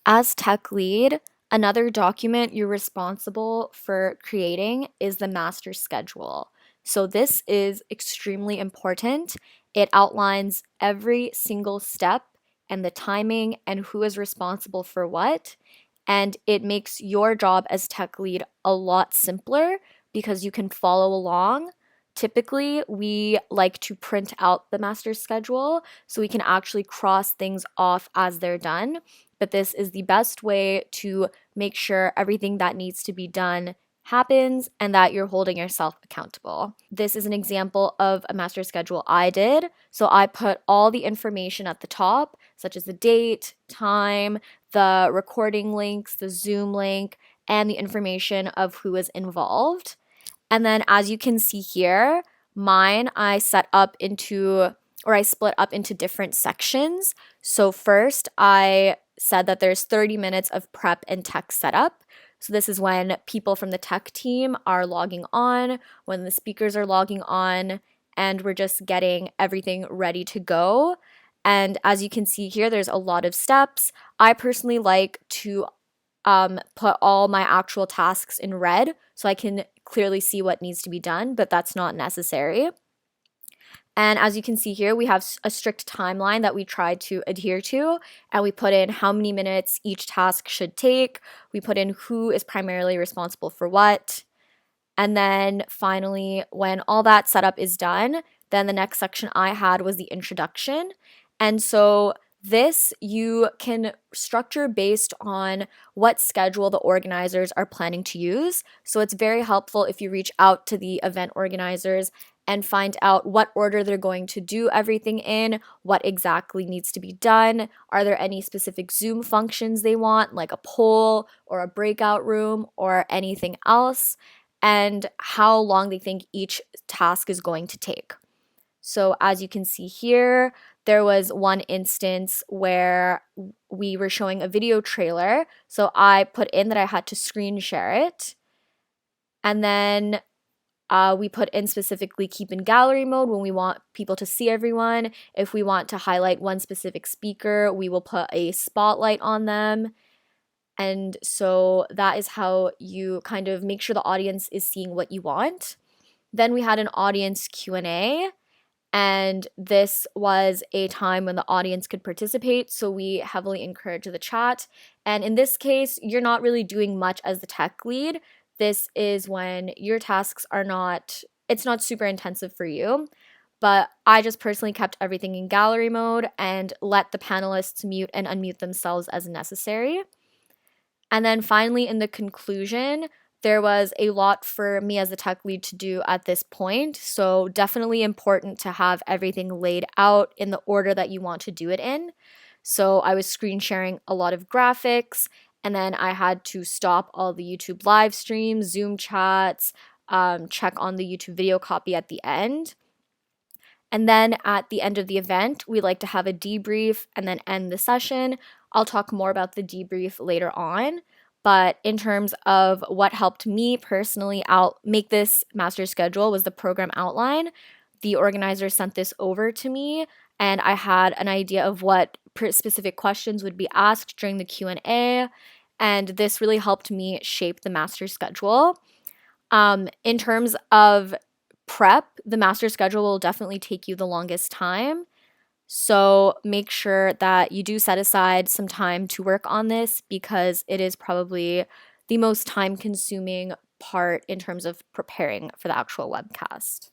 As tech lead, another document you're responsible for creating is the master schedule. So, this is extremely important. It outlines every single step and the timing and who is responsible for what. And it makes your job as tech lead a lot simpler because you can follow along. Typically, we like to print out the master schedule so we can actually cross things off as they're done, but this is the best way to make sure everything that needs to be done happens and that you're holding yourself accountable. This is an example of a master schedule I did. So I put all the information at the top, such as the date, time, the recording links, the Zoom link, and the information of who is involved. And then as you can see here, mine I set up into, or I split up into different sections. So first I said that there's 30 minutes of prep and tech setup. So this is when people from the tech team are logging on, when the speakers are logging on, and we're just getting everything ready to go. And as you can see here, there's a lot of steps. I personally like to put all my actual tasks in red so I can clearly see what needs to be done, but that's not necessary. And as you can see here, we have a strict timeline that we try to adhere to, and we put in how many minutes each task should take. We put in who is primarily responsible for what. And then finally, when all that setup is done, then the next section I had was the introduction. And so this you can structure based on what schedule the organizers are planning to use. So it's very helpful if you reach out to the event organizers and find out what order they're going to do everything in, what exactly needs to be done. Are there any specific Zoom functions they want, like a poll or a breakout room or anything else, and how long they think each task is going to take. So as you can see here, there was one instance where we were showing a video trailer. So I put in that I had to screen share it. And then we put in specifically keep in gallery mode when we want people to see everyone. If we want to highlight one specific speaker, we will put a spotlight on them. And so that is how you kind of make sure the audience is seeing what you want. Then we had an audience Q&A, and this was a time when the audience could participate, so we heavily encourage the chat. And in this case, you're not really doing much as the tech lead. This is when your tasks are not, it's not super intensive for you. But I just personally kept everything in gallery mode and let the panelists mute and unmute themselves as necessary. And then finally, in the conclusion, there was a lot for me as the tech lead to do at this point. So, definitely important to have everything laid out in the order that you want to do it in. So, I was screen sharing a lot of graphics, and then I had to stop all the YouTube live streams, Zoom chats, check on the YouTube video copy at the end. And then at the end of the event, we like to have a debrief and then end the session. I'll talk more about the debrief later on. But in terms of what helped me personally out make this master schedule was the program outline. The organizer sent this over to me, and I had an idea of what specific questions would be asked during the Q&A, and this really helped me shape the master schedule. In terms of prep, the master schedule will definitely take you the longest time. So make sure that you do set aside some time to work on this because it is probably the most time consuming part in terms of preparing for the actual webcast.